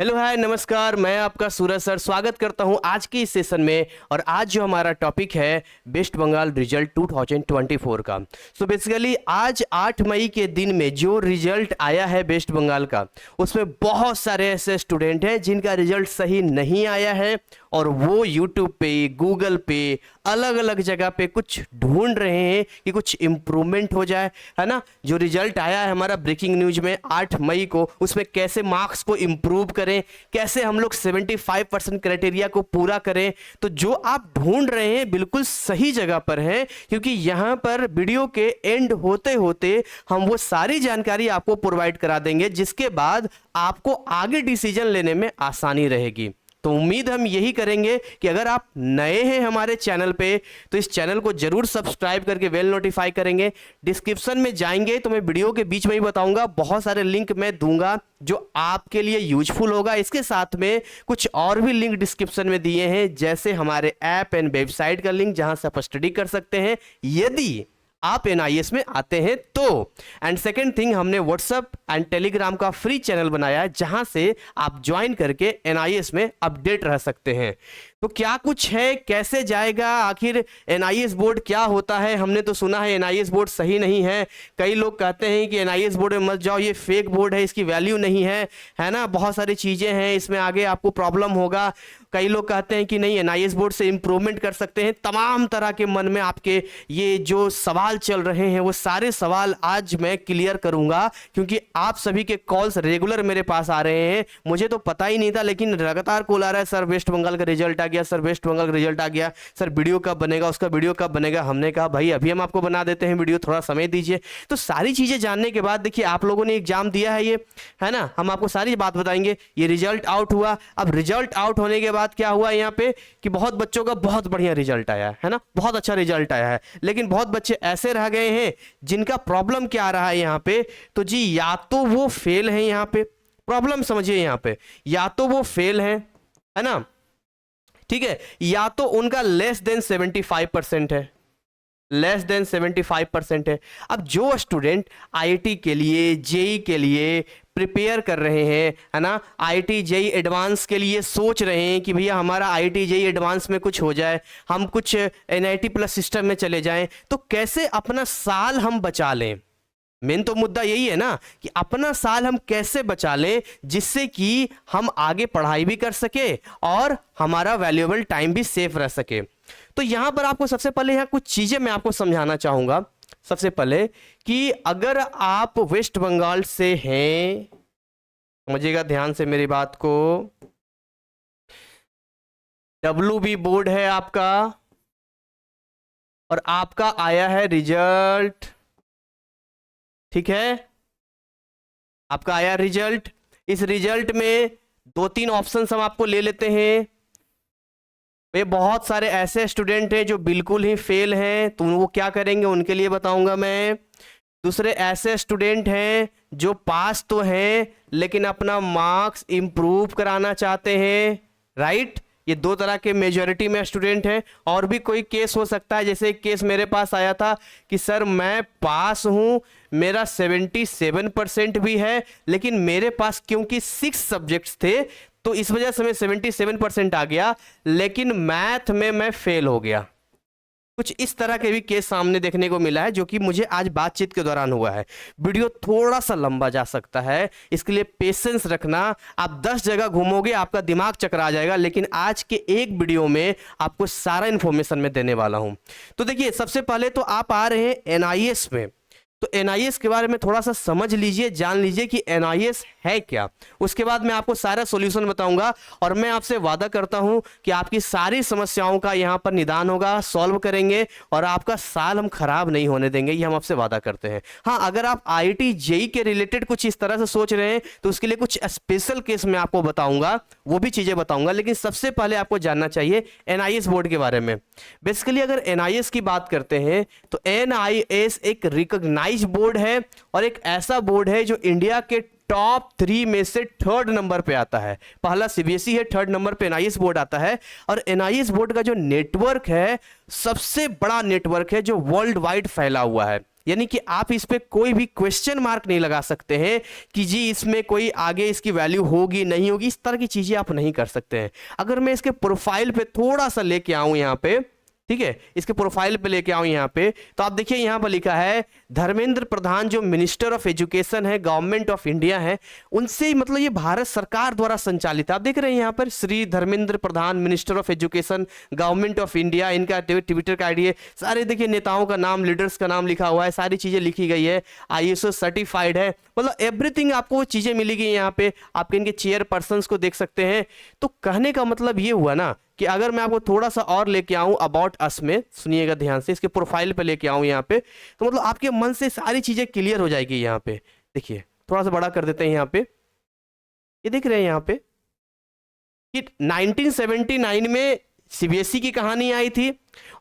Hello hi नमस्कार। मैं आपका सूरज सर स्वागत करता हूं आज के इस सेशन में। और आज जो हमारा टॉपिक है वेस्ट बंगाल रिजल्ट 2024 का। सो बेसिकली आज 8 मई के दिन में जो रिजल्ट आया है वेस्ट बंगाल का, उसमें बहुत सारे ऐसे स्टूडेंट हैं जिनका रिजल्ट सही नहीं आया है और वो यूट्यूब पे, गूगल पे, अलग अलग जगह पे कुछ ढूंढ रहे हैं कि कुछ इम्प्रूवमेंट हो जाए, है ना। जो रिजल्ट आया है हमारा ब्रेकिंग न्यूज में 8 मई को, उसमें कैसे मार्क्स को इम्प्रूव करें, कैसे हम लोग 75% क्राइटेरिया को पूरा करें। तो जो आप ढूंढ रहे हैं बिल्कुल सही जगह पर हैं, क्योंकि यहाँ पर वीडियो के एंड होते होते हम वो सारी जानकारी आपको प्रोवाइड करा देंगे जिसके बाद आपको आगे डिसीजन लेने में आसानी रहेगी। तो उम्मीद हम यही करेंगे कि अगर आप नए हैं हमारे चैनल पे तो इस चैनल को जरूर सब्सक्राइब करके बेल नोटिफाई करेंगे। डिस्क्रिप्शन में जाएंगे तो मैं वीडियो के बीच में ही बताऊंगा, बहुत सारे लिंक मैं दूंगा जो आपके लिए यूजफुल होगा। इसके साथ में कुछ और भी लिंक डिस्क्रिप्शन में दिए हैं, जैसे हमारे ऐप एंड वेबसाइट का लिंक जहां से आप स्टडी कर सकते हैं यदि आप एनआईएस में आते हैं तो। एंड सेकेंड थिंग, हमने व्हाट्सएप एंड टेलीग्राम का फ्री चैनल बनाया है जहां से आप ज्वाइन करके एनआईएस में अपडेट रह सकते हैं। तो क्या कुछ है, कैसे जाएगा, आखिर एनआईएस बोर्ड क्या होता है। हमने तो सुना है एनआईएस बोर्ड सही नहीं है। कई लोग कहते हैं कि एनआईएस बोर्ड में मत जाओ, ये फेक बोर्ड है, इसकी वैल्यू नहीं है ना। बहुत सारी चीजें हैं इसमें, आगे आपको प्रॉब्लम होगा। कई लोग कहते हैं कि नहीं एनआईएस बोर्ड से इंप्रूवमेंट कर सकते हैं। तमाम तरह के मन में आपके ये जो सवाल चल रहे हैं वो सारे सवाल आज मैं क्लियर करूंगा, क्योंकि आप सभी के कॉल्स रेगुलर मेरे पास आ रहे हैं। मुझे तो पता ही नहीं था, लेकिन लगातार कॉल आ रहा है, सर वेस्ट बंगाल का रिजल्ट आ गया, सर वेस्ट बंगाल का रिजल्ट आ गया, सर वीडियो कब बनेगा, उसका वीडियो कब बनेगा। हमने कहा भाई अभी हम आपको बना देते हैं वीडियो, थोड़ा समय दीजिए। तो सारी चीजें जानने के बाद देखिए, आप लोगों ने एग्जाम दिया है ये, है ना, हम आपको सारी बात बताएंगे। ये रिजल्ट आउट हुआ, अब रिजल्ट आउट होने के बाद क्या हुआ यहाँ पे कि बहुत बच्चों का बहुत बढ़िया रिजल्ट आया है ना, बहुत अच्छा रिजल्ट आया है, लेकिन बहुत बच्चे ऐसे रह गए हैं जिनका प्रॉब्लम क्या रहा है यहाँ पे। तो जी या तो वो फेल है, यहाँ पे प्रॉब्लम समझिए, यहाँ पे या तो वो फेल है ना, ठीक है, या तो उनका लेस देन 75% है, लेस देन 75% है। अब जो स्टूडेंट आईआईटी के लिए, जेई के लिए प्रिपेयर कर रहे हैं, है ना, आईआईटी जेई एडवांस के लिए सोच रहे हैं कि भैया हमारा आईआईटी जेई एडवांस में कुछ हो जाए, हम कुछ एनआईटी प्लस सिस्टम में चले जाएं, तो कैसे अपना साल हम बचा लें। मेन तो मुद्दा यही है ना कि अपना साल हम कैसे बचा लें जिससे कि हम आगे पढ़ाई भी कर सके और हमारा वैल्यूएबल टाइम भी सेफ रह सके। तो यहां पर आपको सबसे पहले यहाँ कुछ चीजें मैं आपको समझाना चाहूंगा। सबसे पहले कि अगर आप वेस्ट बंगाल से हैं, समझिएगा ध्यान से मेरी बात को, WB बोर्ड है आपका और आपका आया है रिजल्ट, ठीक है, आपका आया रिजल्ट। इस रिजल्ट में 2-3 ऑप्शंस हम आपको ले लेते हैं। ये बहुत सारे ऐसे स्टूडेंट हैं जो बिल्कुल ही फेल हैं, तो वो क्या करेंगे उनके लिए बताऊंगा मैं। दूसरे ऐसे स्टूडेंट हैं जो पास तो हैं लेकिन अपना मार्क्स इंप्रूव कराना चाहते हैं, राइट। ये 2 तरह के मेजॉरिटी में स्टूडेंट हैं। और भी कोई केस हो सकता है, जैसे एक केस मेरे पास आया था कि सर मैं पास हूं, मेरा 77% भी है, लेकिन मेरे पास क्योंकि 6 सब्जेक्ट्स थे तो इस वजह से मैं 77% आ गया, लेकिन मैथ में मैं फेल हो गया। कुछ इस तरह के भी केस सामने देखने को मिला है, जो कि मुझे आज बातचीत के दौरान हुआ है। वीडियो थोड़ा सा लंबा जा सकता है, इसके लिए पेशेंस रखना। आप 10 जगह घूमोगे, आपका दिमाग चकरा जाएगा, लेकिन आज के एक वीडियो में आपको सारा इंफॉर्मेशन मैं देने वाला हूं। तो देखिए, सबसे पहले तो आप आ रहे हैं एनआईएस में, तो एनआईएस के बारे में थोड़ा सा समझ लीजिए, जान लीजिए कि एनआईएस है क्या। उसके बाद मैं आपको सारा सॉल्यूशन बताऊंगा और मैं आपसे वादा करता हूं कि आपकी सारी समस्याओं का यहां पर निदान होगा, सॉल्व करेंगे और आपका साल हम खराब नहीं होने देंगे, ये हम आपसे वादा करते हैं। हाँ, अगर आप आईआईटी जेई के रिलेटेड कुछ इस तरह से सोच रहे हैं तो उसके लिए कुछ स्पेशल केस मैं आपको बताऊंगा, वो भी चीजें बताऊंगा, लेकिन सबसे पहले आपको जानना चाहिए एनआईएस बोर्ड के बारे में। बेसिकली अगर एनआईएस की बात करते हैं तो एनआईएस एक रिकॉग्नाइज्ड बोर्ड है और एक ऐसा बोर्ड है जो इंडिया के टॉप 3 में से 3rd नंबर पे आता है। पहला सीबीएसई है, 3rd नंबर पे एनआईएस बोर्ड आता है। और एनआईएस बोर्ड का जो नेटवर्क है सबसे बड़ा नेटवर्क है जो वर्ल्ड वाइड फैला हुआ है। यानी कि आप इस पे कोई भी क्वेश्चन मार्क नहीं लगा सकते हैं कि जी इसमें कोई आगे इसकी वैल्यू होगी नहीं होगी, इस तरह की चीजें आप नहीं कर सकते हैं। अगर मैं इसके प्रोफाइल पे थोड़ा सा लेके आऊं यहाँ पे, ठीक है, इसके प्रोफाइल पे लेके आऊं यहाँ पे, तो आप देखिए यहाँ पर लिखा है धर्मेंद्र प्रधान जो मिनिस्टर ऑफ एजुकेशन है गवर्नमेंट ऑफ इंडिया है, उनसे मतलब ये भारत सरकार द्वारा संचालित है। आप देख रहे हैं यहाँ पर Shri Dharmendra Pradhan minister of education government of India, इनका ट्विटर का आईडी है, सारे देखिए नेताओं का नाम, लीडर्स का नाम लिखा हुआ है, सारी चीजें लिखी गई है, ISO सर्टिफाइड है, मतलब एवरीथिंग आपको वो चीजें मिलेगी यहाँ पे। आप इनके चेयरपर्सन को देख सकते हैं। तो कहने का मतलब ये हुआ ना कि अगर मैं आपको थोड़ा सा और लेके आऊं अबाउट अस में, सुनिएगा ध्यान से, इसके प्रोफाइल पे लेके आऊं यहाँ पे, तो मतलब आपके मन से सारी चीजें क्लियर हो जाएगी। यहाँ पे देखिए, थोड़ा सा बड़ा कर देते हैं यहाँ पे, ये देख रहे हैं यहाँ पे कि 1979 में CBSE की कहानी आई थी,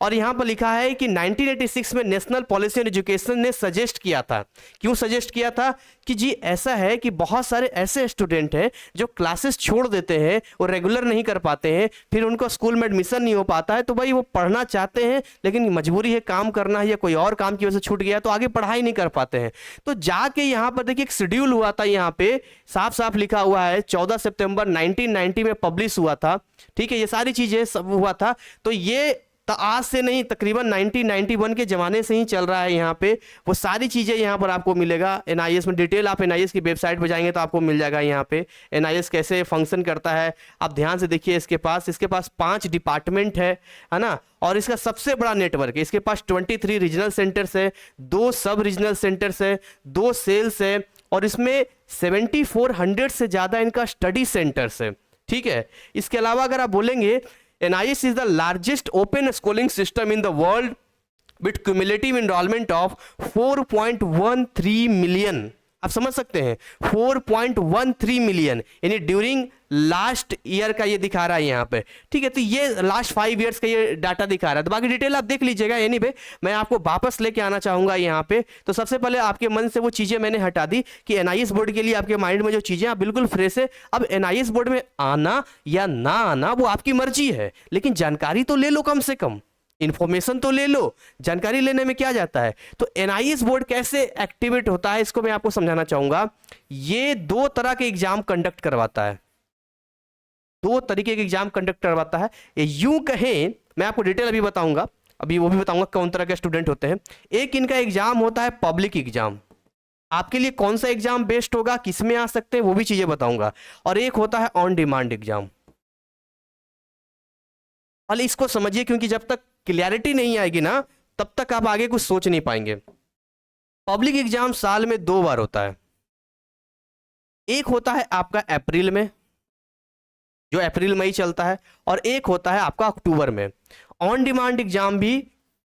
और यहां पर लिखा है कि 1986 में नेशनल पॉलिसी ऑन एजुकेशन ने सजेस्ट किया था। क्यों सजेस्ट किया था? कि जी ऐसा है कि बहुत सारे ऐसे स्टूडेंट हैं जो क्लासेस छोड़ देते हैं, वो रेगुलर नहीं कर पाते हैं, फिर उनको स्कूल में एडमिशन नहीं हो पाता है, तो भाई वो पढ़ना चाहते हैं लेकिन मजबूरी है, काम करना है या कोई और काम की वजह से छूट गया तो आगे पढ़ाई नहीं कर पाते हैं। तो जाके यहाँ पर देखिए एक शेड्यूल हुआ था, यहाँ पे साफ साफ लिखा हुआ है 14 सितंबर 1990 में पब्लिश हुआ था। ठीक है, ये सारी चीजें सब हुआ था। तो ये आज से नहीं, तकरीबन 1991 के जमाने से ही चल रहा है। यहाँ पे वो सारी चीजें यहाँ पर आपको मिलेगा NIS में डिटेल। आप NIS की वेबसाइट पे जाएंगे तो आपको मिल जाएगा यहाँ पे NIS कैसे फंक्शन करता है। आप ध्यान से देखिए, इसके पास 5 डिपार्टमेंट है ना, और इसका सबसे बड़ा नेटवर्क है। इसके पास 23 रीजनल सेंटर्स है, 2 सब रीजनल सेंटर्स है, 2 सेल्स है, और इसमें 7400 से ज्यादा इनका स्टडी सेंटर्स है। ठीक है, इसके अलावा अगर आप बोलेंगे NIS is the largest open schooling system in the world with cumulative enrollment of 4.13 million। आप समझ सकते हैं 4.13 मिलियन, यानी ड्यूरिंग लास्ट ईयर का ये दिखा रहा है यहाँ पे। ठीक है, तो ये लास्ट 5 इयर्स का ये डाटा दिखा रहा है। तो बाकी डिटेल आप देख लीजिएगा। यानी भाई मैं आपको वापस लेके आना चाहूंगा यहाँ पे। तो सबसे पहले आपके मन से वो चीजें मैंने हटा दी कि NIS बोर्ड के लिए आपके माइंड में जो चीजें आप बिल्कुल फ्रेश है। अब NIS बोर्ड में आना या ना आना वो आपकी मर्जी है, लेकिन जानकारी तो ले लो, कम से कम इंफॉर्मेशन तो ले लो। जानकारी लेने में क्या जाता है। तो NIS बोर्ड कैसे एक्टिवेट होता है इसको मैं आपको समझाना चाहूंगा। ये 2 तरह के एग्जाम कंडक्ट करवाता है, 2 तरीके के एग्जाम कंडक्ट करवाता है। ये यूं कहें, मैं आपको डिटेल अभी बताऊंगा, अभी वो भी बताऊंगा कौन तरह के स्टूडेंट होते हैं। एक इनका एग्जाम होता है पब्लिक एग्जाम, आपके लिए कौन सा एग्जाम बेस्ट होगा, किस में आ सकते हैं वो भी चीजें बताऊंगा। और एक होता है ऑन डिमांड एग्जाम। और इसको समझिए, क्योंकि जब तक क्लियरिटी नहीं आएगी ना तब तक आप आगे कुछ सोच नहीं पाएंगे। पब्लिक एग्जाम साल में 2 बार होता है। एक होता है आपका अप्रैल में, जो अप्रैल मई चलता है, और एक होता है आपका अक्टूबर में। ऑन डिमांड एग्जाम भी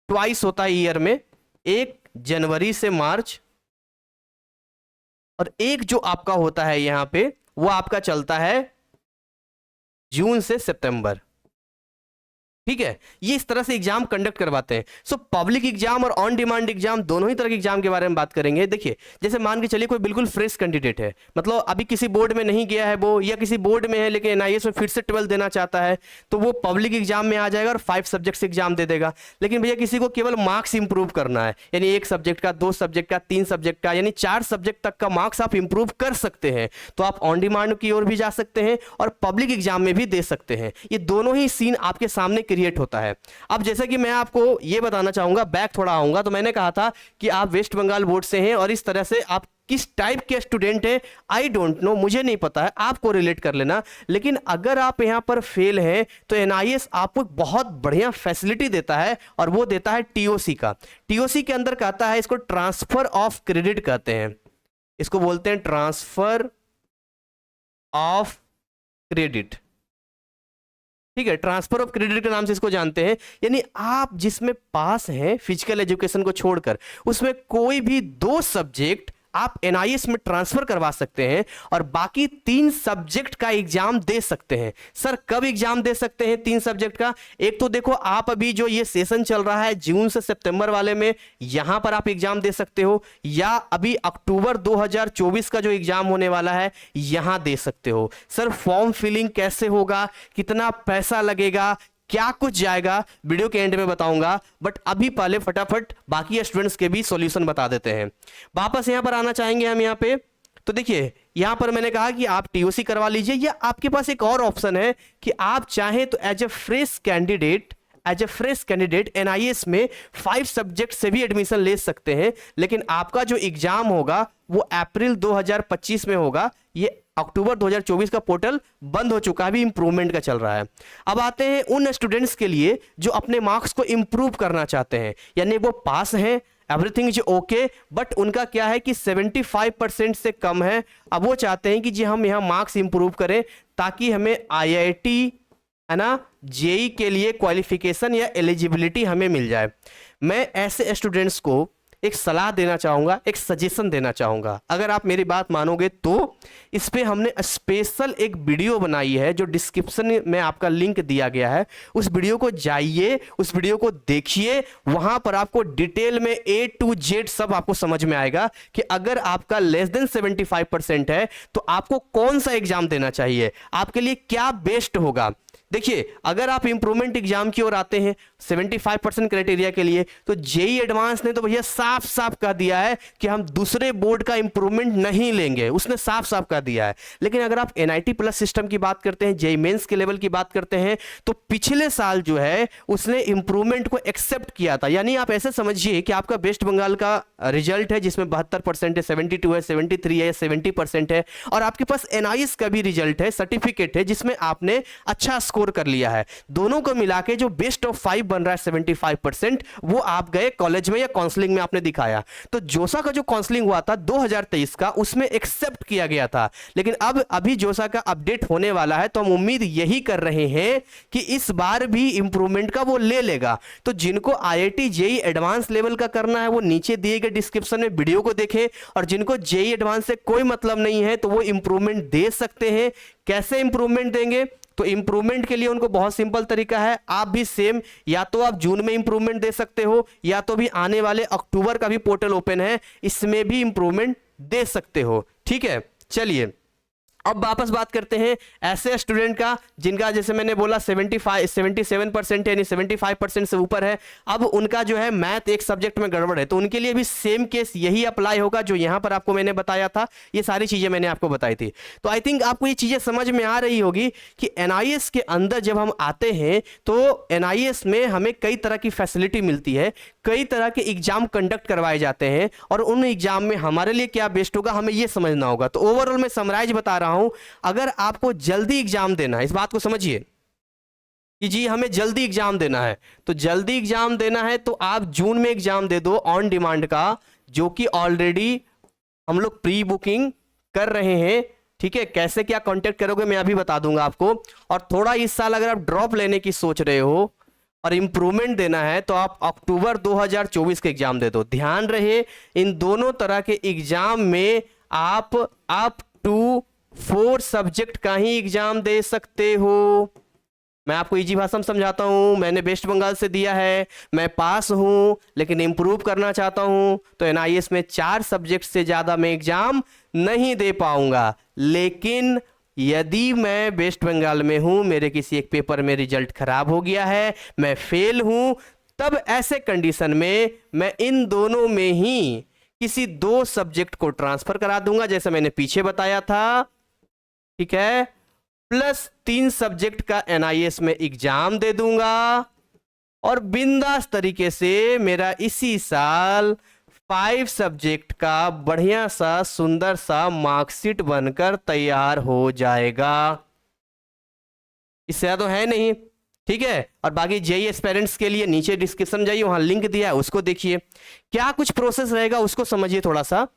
ट्वाइस होता है ईयर में, एक जनवरी से मार्च, और एक जो आपका होता है यहां पे वो आपका चलता है जून से सितंबर। ठीक है, ये इस तरह से एग्जाम कंडक्ट करवाते हैं। सो पब्लिक एग्जाम और ऑन डिमांड एग्जाम दोनों ही तरह के एग्जाम के बारे में बात करेंगे। देखिए, जैसे मान के चलिए कोई बिल्कुल फ्रेश कैंडिडेट है, मतलब अभी किसी बोर्ड में नहीं गया है वो, या किसी बोर्ड में है लेकिन NIS में फिर से 12 देना चाहता है, तो वो पब्लिक एग्जाम में आ जाएगा और 5 सब्जेक्ट से एग्जाम दे देगा। लेकिन भैया किसी को केवल मार्क्स इंप्रूव करना है, यानी 1 सब्जेक्ट का, 2 सब्जेक्ट का, 3 सब्जेक्ट का, यानी 4 सब्जेक्ट तक का मार्क्स आप इंप्रूव कर सकते हैं, तो आप ऑन डिमांड की ओर भी जा सकते हैं और पब्लिक एग्जाम में भी दे सकते हैं। ये दोनों ही सीन आपके सामने क्रिएट होता है। अब जैसे कि मैं आपको ये बताना चाहूंगा, बैक थोड़ा आऊंगा, तो मैंने कहा था कि आप वेस्ट बंगाल बोर्ड से हैं और इस तरह से आप किस टाइप के स्टूडेंट हैं आई डोंट नो, मुझे नहीं पता है, आपको रिलेट कर लेना। लेकिन अगर आप यहां पर फेल हैं तो NIS आपको बहुत बढ़िया फैसिलिटी देता है, और वो देता है TOC का। TOC के अंदर कहता है, इसको ट्रांसफर ऑफ क्रेडिट कहते हैं, इसको बोलते हैं ट्रांसफर ऑफ क्रेडिट। ठीक है, ट्रांसफर ऑफ क्रेडिट के नाम से इसको जानते हैं। यानी आप जिसमें पास हैं फिजिकल एजुकेशन को छोड़कर, उसमें कोई भी 2 सब्जेक्ट आप NIS में ट्रांसफर करवा सकते हैं और बाकी 3 सब्जेक्ट का एग्जाम दे सकते हैं। सर कब एग्जाम दे सकते हैं 3 सब्जेक्ट का? एक तो देखो, आप अभी जो ये सेशन चल रहा है जून से सितंबर वाले में, यहां पर आप एग्जाम दे सकते हो, या अभी अक्टूबर 2024 का जो एग्जाम होने वाला है यहां दे सकते हो। सर फॉर्म फिलिंग कैसे होगा, कितना पैसा लगेगा, क्या कुछ जाएगा वीडियो के एंड में बताऊंगा, बट अभी पहले फटाफट बाकी स्टूडेंट्स के भी सॉल्यूशन बता देते हैं। वापस यहां पर आना चाहेंगे हम यहाँ पे, तो देखिए यहां पर मैंने कहा कि आप टीओसी करवा लीजिए, या आपके पास एक और ऑप्शन है कि आप चाहें तो as a fresh candidate NIS में 5 सब्जेक्ट से भी एडमिशन ले सकते हैं, लेकिन आपका जो एग्जाम होगा वो अप्रैल 2025 में होगा। ये अक्टूबर 2024 का पोर्टल बंद हो चुका है, अभी इंप्रूवमेंट का चल रहा है। अब आते हैं उन स्टूडेंट्स के लिए जो अपने मार्क्स को इंप्रूव करना चाहते हैं, यानी वो पास हैं, एवरीथिंग इज ओके, बट उनका क्या है कि 75% से कम है। अब वो चाहते हैं कि जी हम यहाँ मार्क्स इंप्रूव करें ताकि हमें आईआईटी है ना, जेई के लिए क्वालिफिकेशन या एलिजिबिलिटी हमें मिल जाए। मैं ऐसे स्टूडेंट्स को एक सलाह देना चाहूंगा, एक सजेशन देना चाहूंगा, अगर आप मेरी बात मानोगे तो। इस पे हमने स्पेशल एक वीडियो बनाई है जो डिस्क्रिप्शन में आपका लिंक दिया गया है, उस वीडियो को जाइए, उस वीडियो को देखिए, वहां पर आपको डिटेल में A to Z सब आपको समझ में आएगा कि अगर आपका लेस देन 75% है तो आपको कौन सा एग्जाम देना चाहिए, आपके लिए क्या बेस्ट होगा। देखिए अगर आप इंप्रूवमेंट एग्जाम की ओर आते हैं 75% क्राइटेरिया के लिए, तो जेई एडवांस ने तो भैया साफ साफ कह दिया है कि हम दूसरे बोर्ड का इंप्रूवमेंट नहीं लेंगे, उसने साफ साफ कह दिया है। लेकिन अगर आप एनआईटी प्लस सिस्टम की बात करते हैं, जेई मेंस के लेवल की बात करते हैं, तो पिछले साल जो है उसने इंप्रूवमेंट को एक्सेप्ट किया था। यानी आप ऐसे समझिए कि आपका वेस्ट बंगाल का रिजल्ट है जिसमें 72% है, 72 है, 73 है, 70% है, और आपके पास एनआईएस का भी रिजल्ट है, सर्टिफिकेट है जिसमें आपने अच्छा स्कोर कर लिया है। दोनों को मिला के जो बेस्ट ऑफ 5 बन रहा है 75%, वो आप गए कॉलेज में या काउंसलिंग में आपने दिखाया। तो जोसा का जो काउंसलिंग हुआ था 2023 का, उसमें एक्सेप्ट किया गया था, लेकिन अब अभी जोसा का अपडेट होने वाला है, तो हम उम्मीद यही कर रहे हैं कि इस बार भी इंप्रूवमेंट का वो ले लेगा। तो जिनको आईआईटी जेई एडवांस लेवल का करना है वो नीचे दिए गए डिस्क्रिप्शन में वीडियो को देखें, और जिनको जेई एडवांस से कोई मतलब नहीं है तो वो इंप्रूवमेंट दे सकते हैं। कैसे इंप्रूवमेंट देंगे? तो इंप्रूवमेंट के लिए उनको बहुत सिंपल तरीका है, आप भी सेम, या तो आप जून में इंप्रूवमेंट दे सकते हो, या तो भी आने वाले अक्टूबर का भी पोर्टल ओपन है, इसमें भी इंप्रूवमेंट दे सकते हो। ठीक है, चलिए अब वापस बात करते हैं ऐसे स्टूडेंट का जिनका जैसे मैंने बोला 77% यानी 75% से ऊपर है। अब उनका जो है मैथ एक सब्जेक्ट में गड़बड़ है, तो उनके लिए भी सेम केस यही अप्लाई होगा जो यहां पर आपको मैंने बताया था। ये सारी चीजें मैंने आपको बताई थी, तो आई थिंक आपको ये चीजें समझ में आ रही होगी कि एनआईएस के अंदर जब हम आते हैं तो एनआईएस में हमें कई तरह की फैसिलिटी मिलती है, कई तरह के एग्जाम कंडक्ट करवाए जाते हैं, और उन एग्जाम में हमारे लिए क्या बेस्ट होगा हमें यह समझना होगा। तो ओवरऑल मैं समराइज बता रहा हूं, अगर आपको जल्दी एग्जाम देना है, इस बात को समझिए कि जी हमें जल्दी एग्जाम देना है, तो जल्दी एग्जाम देना है तो आप जून में एग्जाम दे दो ऑन डिमांड का, जो कि ऑलरेडी हम लोग प्री बुकिंग कर रहे हैं। ठीक है, कैसे क्या कांटेक्ट करोगे मैं अभी बता दूंगा आपको। और थोड़ा इस साल अगर आप ड्रॉप लेने की सोच रहे हो और इंप्रूवमेंट देना है तो आप अक्टूबर 2024 के एग्जाम दे दो। ध्यान रहे इन दोनों तरह के एग्जाम में आप अप टू 4 सब्जेक्ट का ही एग्जाम दे सकते हो। मैं आपको इजी भाषा में समझाता हूं, मैंने वेस्ट बंगाल से दिया है, मैं पास हूं लेकिन इंप्रूव करना चाहता हूं, तो एनआईएस में 4 सब्जेक्ट से ज्यादा मैं एग्जाम नहीं दे पाऊंगा। लेकिन यदि मैं वेस्ट बंगाल में हूं, मेरे किसी एक पेपर में रिजल्ट खराब हो गया है, मैं फेल हूं, तब ऐसे कंडीशन में मैं इन दोनों में ही किसी 2 सब्जेक्ट को ट्रांसफर करा दूंगा जैसे मैंने पीछे बताया था। ठीक है, प्लस 3 सब्जेक्ट का एनआईएस में एग्जाम दे दूंगा, और बिंदास तरीके से मेरा इसी साल 5 सब्जेक्ट का बढ़िया सा सुंदर सा मार्कशीट बनकर तैयार हो जाएगा। इससे तो है नहीं। ठीक है, और बाकी जेई एस्पिरेंट्स के लिए नीचे डिस्क्रिप्शन जाइए, वहां लिंक दिया है, उसको देखिए क्या कुछ प्रोसेस रहेगा उसको समझिए थोड़ा सा।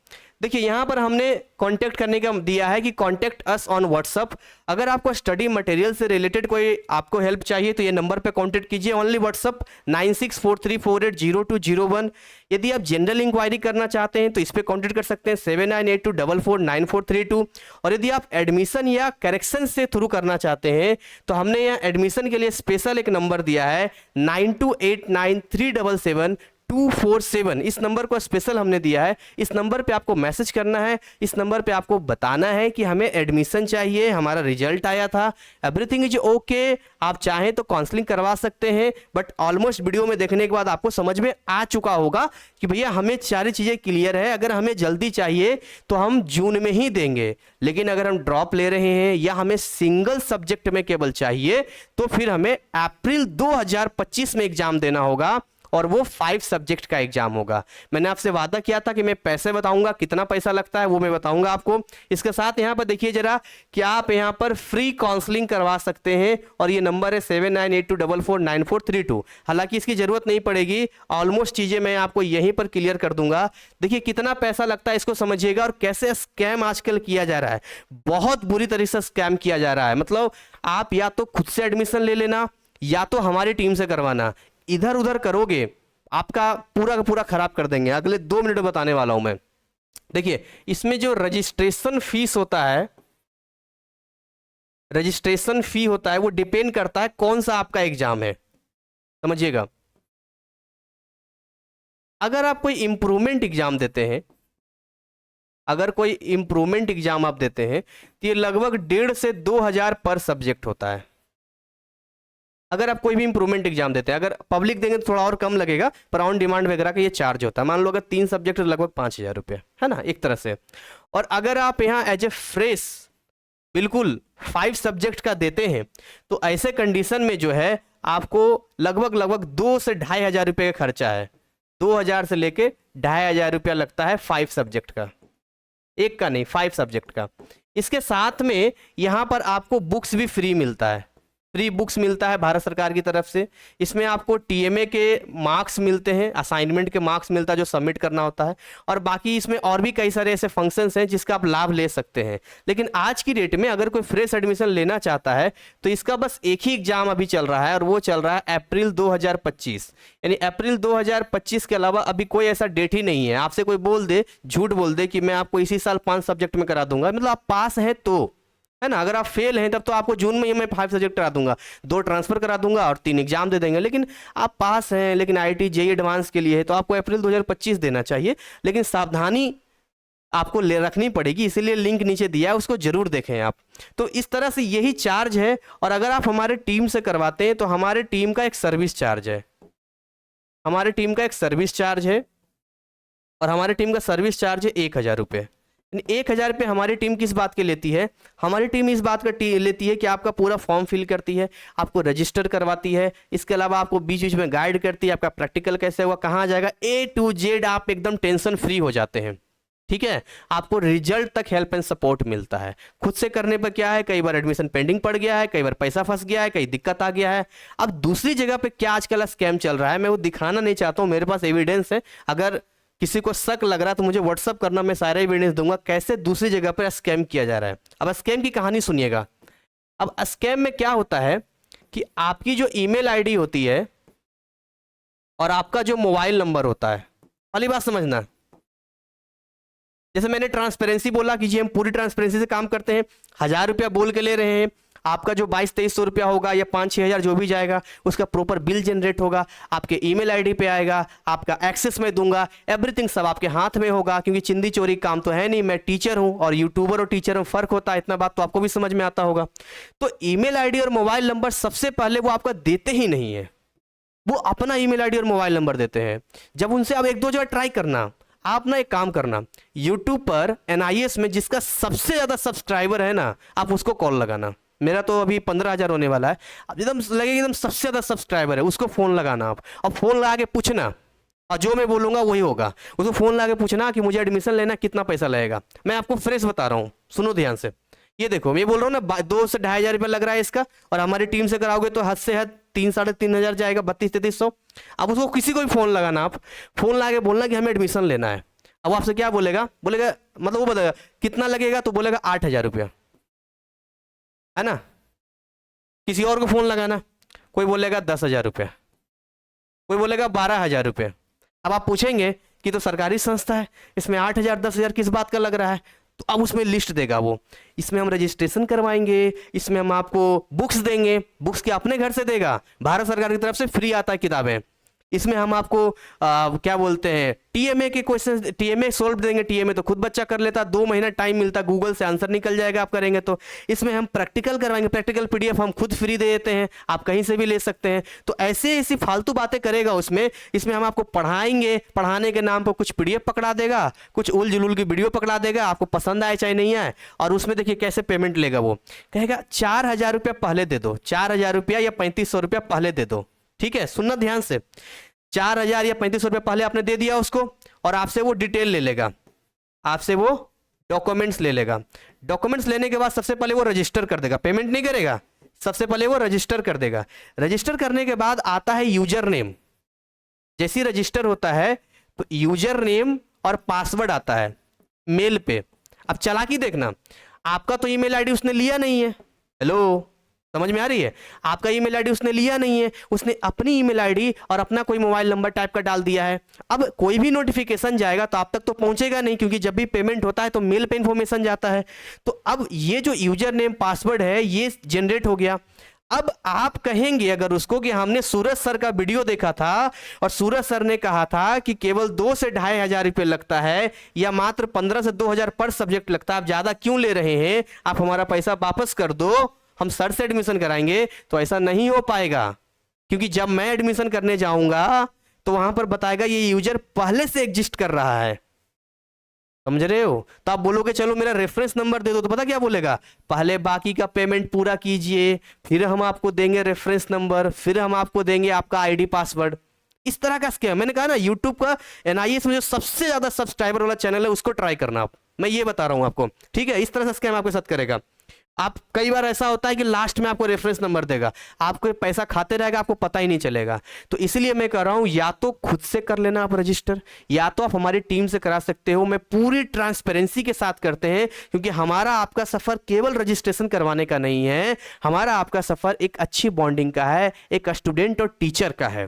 देखिए यहां पर हमने कांटेक्ट करने का दिया है कि कांटेक्ट अस ऑन व्हाट्सअप। अगर आपको स्टडी मटेरियल से रिलेटेड कोई आपको हेल्प चाहिए तो ये नंबर पे कांटेक्ट कीजिए, ओनली व्हाट्सअप 9643480201। यदि आप जनरल इंक्वायरी करना चाहते हैं तो इस पर कांटेक्ट कर सकते हैं 7982449432। और यदि आप एडमिशन या करेक्शन से थ्रू करना चाहते हैं तो हमने यहाँ एडमिशन के लिए स्पेशल एक नंबर दिया है 92893772 247 इस नंबर को स्पेशल हमने दिया है। इस नंबर पे आपको मैसेज करना है, इस नंबर पे आपको बताना है कि हमें एडमिशन चाहिए, हमारा रिजल्ट आया था, एवरीथिंग इज ओके। आप चाहें तो काउंसलिंग करवा सकते हैं, बट ऑलमोस्ट वीडियो में देखने के बाद आपको समझ में आ चुका होगा कि भैया हमें सारी चीज़ें क्लियर है। अगर हमें जल्दी चाहिए तो हम जून में ही देंगे, लेकिन अगर हम ड्रॉप ले रहे हैं या हमें सिंगल सब्जेक्ट में केवल चाहिए तो फिर हमें अप्रैल 2025 में एग्जाम देना होगा, और वो 5 सब्जेक्ट का एग्जाम होगा। मैंने आपसे वादा किया था कि मैं पैसे बताऊंगा, कितना पैसा लगता है वो मैं बताऊंगा आपको। इसके साथ यहां पर देखिए जरा कि आप यहां पर फ्री काउंसलिंग करवा सकते हैं, और ये नंबर है 7982449432। हालांकि इसकी जरूरत नहीं पड़ेगी, ऑलमोस्ट चीजें मैं आपको यहीं पर क्लियर कर दूंगा। देखिए कितना पैसा लगता है इसको समझिएगा, और कैसे स्कैम आजकल किया जा रहा है। बहुत बुरी तरीके से स्कैम किया जा रहा है। मतलब आप या तो खुद से एडमिशन ले लेना या तो हमारी टीम से करवाना, इधर उधर करोगे आपका पूरा का पूरा खराब कर देंगे। अगले 2 मिनट में बताने वाला हूं मैं। देखिए इसमें जो रजिस्ट्रेशन फीस होता है, रजिस्ट्रेशन फी होता है, वो डिपेंड करता है कौन सा आपका एग्जाम है, समझिएगा। अगर आप कोई इंप्रूवमेंट एग्जाम देते हैं, अगर कोई इंप्रूवमेंट एग्जाम आप देते हैं तो ये लगभग 1.5 से 2,000 पर सब्जेक्ट होता है। अगर आप कोई भी इंप्रूवमेंट एग्जाम देते हैं, अगर पब्लिक देंगे तो थोड़ा और कम लगेगा, पर ऑन डिमांड वगैरह का ये चार्ज होता है। मान लो अगर 3 सब्जेक्ट लगभग 5,000 रुपये है ना, एक तरह से। और अगर आप यहाँ एज ए फ्रेश बिल्कुल 5 सब्जेक्ट का देते हैं तो ऐसे कंडीशन में जो है आपको लगभग 2 से 2,500 रुपये का खर्चा है। 2,000 से लेके 2,500 रुपया लगता है 5 सब्जेक्ट का, एक का नहीं 5 सब्जेक्ट का। इसके साथ में यहाँ पर आपको बुक्स भी फ्री मिलता है, फ्री बुक्स मिलता है भारत सरकार की तरफ से। इसमें आपको टीएमए के मार्क्स मिलते हैं, असाइनमेंट के मार्क्स मिलता है जो सबमिट करना होता है, और बाकी इसमें और भी कई सारे ऐसे फंक्शंस हैं जिसका आप लाभ ले सकते हैं। लेकिन आज की डेट में अगर कोई फ्रेश एडमिशन लेना चाहता है तो इसका बस एक ही एग्जाम अभी चल रहा है, और वो चल रहा है अप्रैल 2025। यानी अप्रैल 2025 के अलावा अभी कोई ऐसा डेट ही नहीं है। आपसे कोई बोल दे, झूठ बोल दे कि मैं आपको इसी साल 5 सब्जेक्ट में करा दूंगा, मतलब आप पास हैं तो, है ना। अगर आप फेल हैं तब तो आपको जून में ही मैं 5 सब्जेक्ट करा दूंगा, 2 ट्रांसफर करा दूंगा और 3 एग्जाम दे देंगे। लेकिन आप पास हैं, लेकिन आईआईटी जेईई एडवांस के लिए है तो आपको अप्रैल 2025 देना चाहिए। लेकिन सावधानी आपको ले रखनी पड़ेगी, इसीलिए लिंक नीचे दिया है, उसको जरूर देखें आप। तो इस तरह से यही चार्ज है। और अगर आप हमारे टीम से करवाते हैं तो हमारे टीम का एक सर्विस चार्ज है, हमारे टीम का एक सर्विस चार्ज है, और हमारे टीम का सर्विस चार्ज है 1,000 रुपये। 1,000 रुपये हमारी टीम किस बात के लेती है? हमारी टीम इस बात का लेती है कि आपका पूरा फॉर्म फिल करती है, आपको रजिस्टर करवाती है, इसके अलावा आपको बीच बीच में गाइड करती है, आपका प्रैक्टिकल कैसे होगा, कहाँ जाएगा, A to Z आप एकदम टेंशन फ्री हो जाते हैं। ठीक है, आपको रिजल्ट तक हेल्प एंड सपोर्ट मिलता है। खुद से करने पर क्या है, कई बार एडमिशन पेंडिंग पड़ गया है, कई बार पैसा फंस गया है, कई दिक्कत आ गया है। अब दूसरी जगह पे क्या आजकल स्कैम चल रहा है, मैं वो दिखाना नहीं चाहता हूँ, मेरे पास एविडेंस है। अगर किसी को शक लग रहा है तो मुझे व्हाट्सअप करना, मैं सारे एविडेंस दूंगा कैसे दूसरी जगह पर स्कैम किया जा रहा है। अब स्कैम की कहानी सुनिएगा। अब स्कैम में क्या होता है कि आपकी जो ईमेल आईडी होती है और आपका जो मोबाइल नंबर होता है, वाली बात समझना। जैसे मैंने ट्रांसपेरेंसी बोला कि जी हम पूरी ट्रांसपेरेंसी से काम करते हैं, 1,000 रुपया बोल के ले रहे हैं, आपका जो 2200-2300 रुपया होगा या 5-6 हज़ार जो भी जाएगा उसका प्रॉपर बिल जनरेट होगा, आपके ईमेल आईडी पे आएगा, आपका एक्सेस मैं दूंगा, एवरीथिंग सब आपके हाथ में होगा। क्योंकि चिंदी चोरी काम तो है नहीं, मैं टीचर हूं और यूट्यूबर और टीचर में फर्क होता है, इतना बात तो आपको भी समझ में आता होगा। तो ईमेल आईडी और मोबाइल नंबर सबसे पहले वो आपका देते ही नहीं है, वो अपना ईमेल आईडी और मोबाइल नंबर देते हैं। जब उनसे आप 1-2 जगह ट्राई करना, आप ना एक काम करना, यूट्यूब पर NIS में जिसका सबसे ज्यादा सब्सक्राइबर है ना, आप उसको कॉल लगाना। मेरा तो अभी 15,000 होने वाला है। अब एकदम लगेगा एकदम सबसे ज्यादा सब्सक्राइबर है, उसको फोन लगाना आप, और फोन लगा के पूछना, और जो मैं बोलूंगा वही होगा। उसको फोन लगा के पूछना कि मुझे एडमिशन लेना, कितना पैसा लगेगा। मैं आपको फ्रेश बता रहा हूँ, सुनो ध्यान से। ये देखो मैं बोल रहा हूँ ना, 2 से 2,500 रुपया लग रहा है इसका, और हमारी टीम से कराओगे तो हद से हद 3-3.5 हज़ार जाएगा, 32-3300। अब उसको किसी को भी फोन लगाना, आप फोन लगा के बोलना कि हमें एडमिशन लेना है। अब आपसे क्या बोलेगा, बोलेगा मतलब वो बताएगा कितना लगेगा, तो बोलेगा 8,000 रुपया, है ना। किसी और को फोन लगाना, कोई बोलेगा 10,000 रुपया, कोई बोलेगा 12,000 रुपये। अब आप पूछेंगे कि तो सरकारी संस्था है, इसमें 8,000 10,000 किस बात का लग रहा है, तो अब उसमें लिस्ट देगा वो, इसमें हम रजिस्ट्रेशन करवाएंगे, इसमें हम आपको बुक्स देंगे, बुक्स के अपने घर से देगा, भारत सरकार की तरफ से फ्री आता है किताबें, इसमें हम आपको क्या बोलते हैं टीएमए के क्वेश्चन, टीएमए सोल्व देंगे। टीएमए तो खुद बच्चा कर लेता, 2 महीना टाइम मिलता, गूगल से आंसर निकल जाएगा आप करेंगे तो। इसमें हम प्रैक्टिकल करवाएंगे, प्रैक्टिकल पीडीएफ हम खुद फ्री दे देते हैं, आप कहीं से भी ले सकते हैं। तो ऐसे ऐसी फालतू बातें करेगा उसमें, इसमें हम आपको पढ़ाएंगे, पढ़ाने के नाम पर कुछ पीडीएफ पकड़ा देगा, कुछ उल जुलूल की वीडियो पकड़ा देगा, आपको पसंद आए चाहे नहीं आए। और उसमें देखिए कैसे पेमेंट लेगा, वो कहेगा 4,000 रुपया पहले दे दो, 4,000 रुपया या 3,500 रुपया पहले दे दो। ठीक है, सुनना ध्यान से, 4,000 या 3,500 रुपये पहले आपने दे दिया उसको, और आपसे वो डिटेल ले लेगा, आपसे वो डॉक्यूमेंट्स ले लेगा। डॉक्यूमेंट्स लेने के बाद सबसे पहले वो रजिस्टर कर देगा, पेमेंट नहीं करेगा, सबसे पहले वो रजिस्टर कर देगा। रजिस्टर करने के बाद आता है यूजर नेम। जैसे रजिस्टर होता है तो यूजर नेम और पासवर्ड आता है मेल पे। अब चालाकी देखना, आपका तो ईमेल आईडी उसने लिया नहीं है, हेलो समझ में आ रही है, आपका ईमेल आईडी उसने लिया नहीं है, उसने अपनी ईमेल आईडी और अपना कोई मोबाइल नंबर टाइप का डाल दिया है। अब कोई भी नोटिफिकेशन जाएगा तो आप तक तो पहुंचेगा नहीं, क्योंकि जब भी पेमेंट होता है तो मेल पे इंफॉर्मेशन जाता है। तो अब ये जो यूजर नेम पासवर्ड है ये जनरेट हो गया। अब आप कहेंगे अगर उसको कि हमने सूरज सर का वीडियो देखा था और सूरज सर ने कहा था कि केवल 2 से 2,500 रुपये लगता है या मात्र 15 से 2,000 पर सब्जेक्ट लगता है, आप ज्यादा क्यों ले रहे हैं, आप हमारा पैसा वापस कर दो, हम सर से एडमिशन कराएंगे। तो ऐसा नहीं हो पाएगा, क्योंकि जब मैं एडमिशन करने जाऊंगा तो वहां पर बताएगा ये यूजर पहले से एग्जिस्ट कर रहा है, समझ रहे हो। तो आप बोलोगे चलो मेरा रेफरेंस नंबर दे दो, तो पता क्या बोलेगा, पहले बाकी का पेमेंट पूरा कीजिए, फिर हम आपको देंगे रेफरेंस नंबर, फिर हम आपको देंगे आपका आईडी पासवर्ड। इस तरह का स्कैम, मैंने कहा ना यूट्यूब का एनआईएस में जो सबसे ज्यादा सब्सक्राइबर वाला चैनल है उसको ट्राई करना आप, मैं ये बता रहा हूं आपको। ठीक है, इस तरह से स्कैम आपके साथ करेगा। आप कई बार ऐसा होता है कि लास्ट में आपको रेफरेंस नंबर देगा, आपको पैसा खाते रहेगा, आपको पता ही नहीं चलेगा। तो इसलिए मैं कह रहा हूं या तो खुद से कर लेना आप रजिस्टर, या तो आप हमारी टीम से करा सकते हो। मैं पूरी ट्रांसपेरेंसी के साथ करते हैं, क्योंकि हमारा आपका सफर केवल रजिस्ट्रेशन करवाने का नहीं है, हमारा आपका सफर एक अच्छी बॉन्डिंग का है, एक स्टूडेंट और टीचर का है।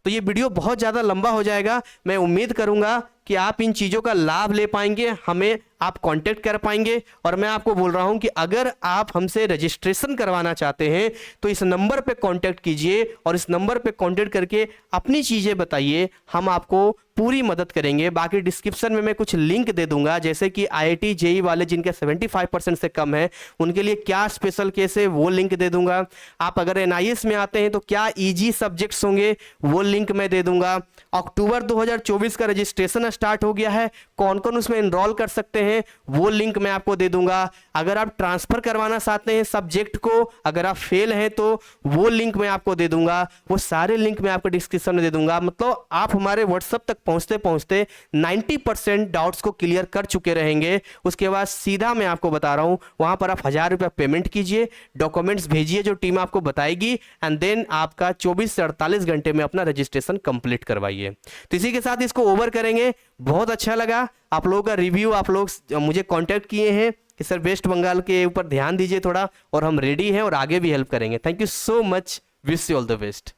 तो ये वीडियो बहुत ज़्यादा लंबा हो जाएगा, मैं उम्मीद करूंगा कि आप इन चीज़ों का लाभ ले पाएंगे, हमें आप कांटेक्ट कर पाएंगे। और मैं आपको बोल रहा हूं कि अगर आप हमसे रजिस्ट्रेशन करवाना चाहते हैं तो इस नंबर पे कांटेक्ट कीजिए, और इस नंबर पे कांटेक्ट करके अपनी चीज़ें बताइए, हम आपको पूरी मदद करेंगे। बाकी डिस्क्रिप्शन में मैं कुछ लिंक दे दूंगा, जैसे कि IIT JEE वाले जिनके 75% से कम है उनके लिए क्या स्पेशल केस है वो लिंक दे दूंगा। आप अगर NIS में आते हैं तो क्या ईजी सब्जेक्ट्स होंगे वो लिंक मैं दे दूंगा। अक्टूबर 2024 का रजिस्ट्रेशन स्टार्ट हो गया है, कौन कौन उसमें एनरोल कर सकते हैं वो लिंक मैं आपको दे दूंगा। अगर आप ट्रांसफर करवाना चाहते हैं सब्जेक्ट को, अगर आप फेल हैं तो वो लिंक मैं आपको दे दूंगा। वो सारे लिंक मैं आपको डिस्क्रिप्शन में दे दूंगा। मतलब आप हमारे व्हाट्सएप तक पहुंचते पहुंचते 90% डाउट्स को क्लियर कर चुके रहेंगे। उसके बाद सीधा मैं आपको बता रहा हूं, वहां पर आप 1,000 रुपया पेमेंट कीजिए, डॉक्यूमेंट्स भेजिए जो टीम आपको बताएगी, एंड देन आपका 24 से 48 घंटे में अपना रजिस्ट्रेशन कंप्लीट करवाइए। तो इसी के साथ इसको ओवर करेंगे। बहुत अच्छा लगा आप लोगों का रिव्यू, आप लोग मुझे कांटेक्ट किए हैं कि सर वेस्ट बंगाल के ऊपर ध्यान दीजिए थोड़ा, और हम रेडी हैं और आगे भी हेल्प करेंगे। Thank you so much, wish you all the best.